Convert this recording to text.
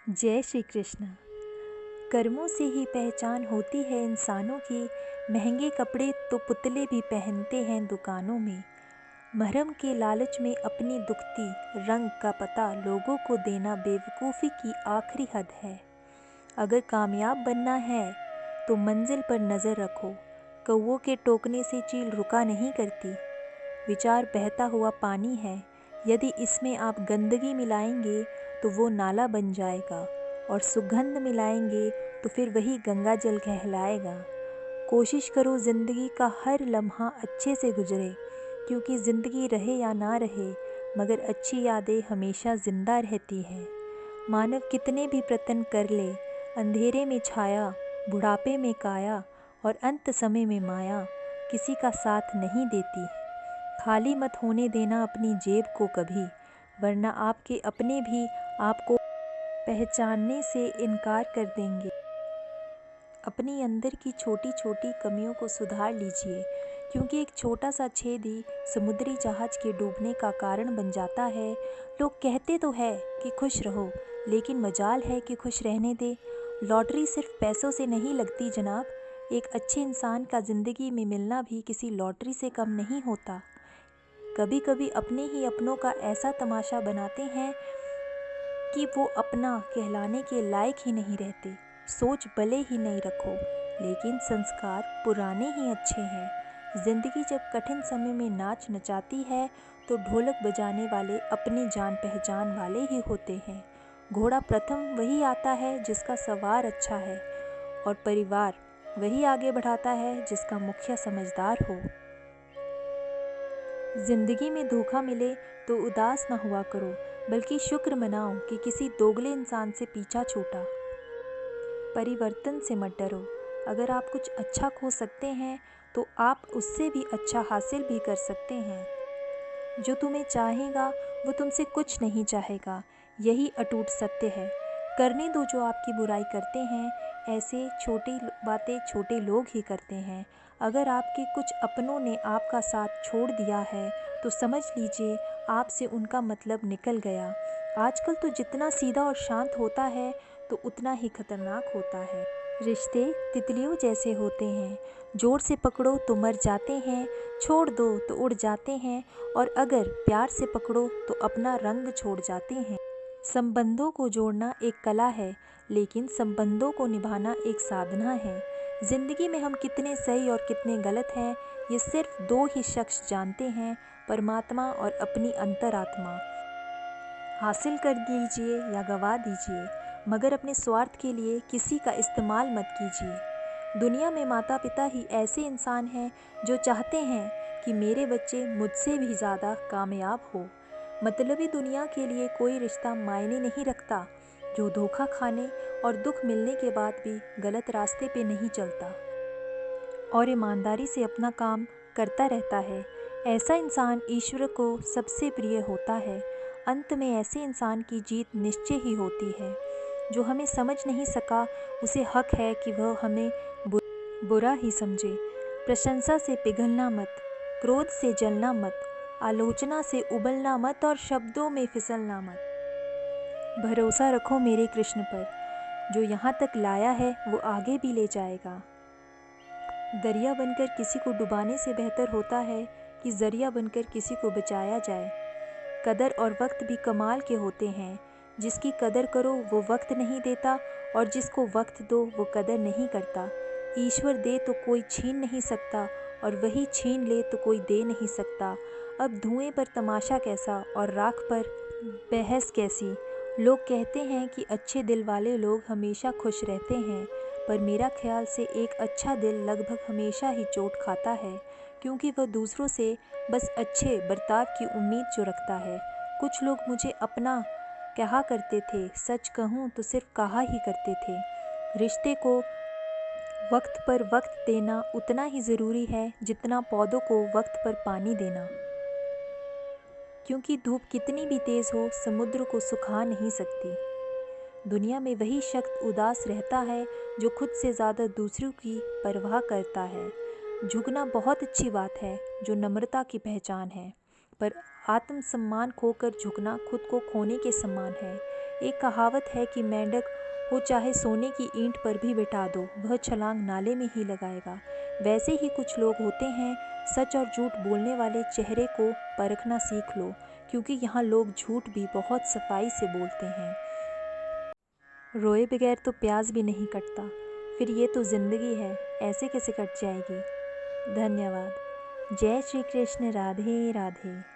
जय श्री कृष्ण। कर्मों से ही पहचान होती है इंसानों की। महंगे कपड़े तो पुतले भी पहनते हैं दुकानों में। महरम के लालच में अपनी दुखती रंग का पता लोगों को देना बेवकूफ़ी की आखिरी हद है। अगर कामयाब बनना है तो मंजिल पर नज़र रखो। कौवों के टोकने से चील रुका नहीं करती। विचार बहता हुआ पानी है, यदि इसमें आप गंदगी मिलाएंगे तो वो नाला बन जाएगा, और सुगंध मिलाएंगे तो फिर वही गंगा जल कहलाएगा। कोशिश करो ज़िंदगी का हर लम्हा अच्छे से गुजरे, क्योंकि ज़िंदगी रहे या ना रहे मगर अच्छी यादें हमेशा ज़िंदा रहती हैं। मानव कितने भी प्रयत्न कर ले, अंधेरे में छाया, बुढ़ापे में काया और अंत समय में माया किसी का साथ नहीं देती। खाली मत होने देना अपनी जेब को कभी, वरना आपके अपने भी आपको पहचानने से इनकार कर देंगे। अपनी अंदर की छोटी छोटी कमियों को सुधार लीजिए, क्योंकि एक छोटा सा छेद ही समुद्री जहाज के डूबने का कारण बन जाता है। लोग कहते तो है कि खुश रहो, लेकिन मजाल है कि खुश रहने दे। लॉटरी सिर्फ पैसों से नहीं लगती जनाब। एक अच्छे इंसान का ज़िंदगी में मिलना भी किसी लॉटरी से कम नहीं होता। कभी कभी अपने ही अपनों का ऐसा तमाशा बनाते हैं कि वो अपना कहलाने के लायक ही नहीं रहते। सोच भले ही नहीं रखो, लेकिन संस्कार पुराने ही अच्छे हैं। ज़िंदगी जब कठिन समय में नाच नचाती है तो ढोलक बजाने वाले अपने जान पहचान वाले ही होते हैं। घोड़ा प्रथम वही आता है जिसका सवार अच्छा है, और परिवार वही आगे बढ़ाता है जिसका मुखिया समझदार हो। ज़िंदगी में धोखा मिले तो उदास न हुआ करो, बल्कि शुक्र मनाओ कि किसी दोगले इंसान से पीछा छूटा। परिवर्तन से मत डरो। अगर आप कुछ अच्छा खो सकते हैं तो आप उससे भी अच्छा हासिल भी कर सकते हैं। जो तुम्हें चाहेगा वो तुमसे कुछ नहीं चाहेगा, यही अटूट सत्य है। करने दो जो आपकी बुराई करते हैं, ऐसे छोटी बातें छोटे लोग ही करते हैं। अगर आपके कुछ अपनों ने आपका साथ छोड़ दिया है तो समझ लीजिए आपसे उनका मतलब निकल गया। आजकल तो जितना सीधा और शांत होता है तो उतना ही खतरनाक होता है। रिश्ते तितलियों जैसे होते हैं, जोर से पकड़ो तो मर जाते हैं, छोड़ दो तो उड़ जाते हैं, और अगर प्यार से पकड़ो तो अपना रंग छोड़ जाते हैं। संबंधों को जोड़ना एक कला है, लेकिन संबंधों को निभाना एक साधना है। जिंदगी में हम कितने सही और कितने गलत हैं, ये सिर्फ दो ही शख्स जानते हैं, परमात्मा और अपनी अंतरात्मा। हासिल कर लीजिए या गवा दीजिए, मगर अपने स्वार्थ के लिए किसी का इस्तेमाल मत कीजिए। दुनिया में माता पिता ही ऐसे इंसान हैं जो चाहते हैं कि मेरे बच्चे मुझसे भी ज़्यादा कामयाब हो। मतलबी दुनिया के लिए कोई रिश्ता मायने नहीं रखता जो धोखा खाने और दुख मिलने के बाद भी गलत रास्ते पे नहीं चलता और ईमानदारी से अपना काम करता रहता है। ऐसा इंसान ईश्वर को सबसे प्रिय होता है। अंत में ऐसे इंसान की जीत निश्चय ही होती है। जो हमें समझ नहीं सका उसे हक है कि वह हमें बुरा ही समझे। प्रशंसा से पिघलना मत, क्रोध से जलना मत, आलोचना से उबलना मत और शब्दों में फिसलना मत। भरोसा रखो मेरे कृष्ण पर, जो यहाँ तक लाया है वो आगे भी ले जाएगा। दरिया बनकर किसी को डुबाने से बेहतर होता है कि जरिया बनकर किसी को बचाया जाए। कदर और वक्त भी कमाल के होते हैं। जिसकी कदर करो वो वक्त नहीं देता, और जिसको वक्त दो वो कदर नहीं करता। ईश्वर दे तो कोई छीन नहीं सकता, और वही छीन ले तो कोई दे नहीं सकता। अब धुएं पर तमाशा कैसा और राख पर बहस कैसी। लोग कहते हैं कि अच्छे दिल वाले लोग हमेशा खुश रहते हैं, पर मेरा ख्याल से एक अच्छा दिल लगभग हमेशा ही चोट खाता है, क्योंकि वह दूसरों से बस अच्छे बर्ताव की उम्मीद जो रखता है। कुछ लोग मुझे अपना कहा करते थे, सच कहूँ तो सिर्फ कहा ही करते थे। रिश्ते को वक्त पर वक्त देना उतना ही ज़रूरी है जितना पौधों को वक्त पर पानी देना, क्योंकि धूप कितनी भी तेज़ हो समुद्र को सुखा नहीं सकती। दुनिया में वही शख्स उदास रहता है जो खुद से ज़्यादा दूसरों की परवाह करता है। झुकना बहुत अच्छी बात है, जो नम्रता की पहचान है, पर आत्मसम्मान खोकर झुकना खुद को खोने के समान है। एक कहावत है कि मेंढक हो चाहे सोने की ईंट पर भी बिठा दो, वह छलांग नाले में ही लगाएगा। वैसे ही कुछ लोग होते हैं। सच और झूठ बोलने वाले चेहरे को परखना सीख लो, क्योंकि यहाँ लोग झूठ भी बहुत सफाई से बोलते हैं। रोए बगैर तो प्याज भी नहीं कटता, फिर ये तो ज़िंदगी है, ऐसे कैसे कट जाएगी। धन्यवाद। जय श्री कृष्ण। राधे राधे।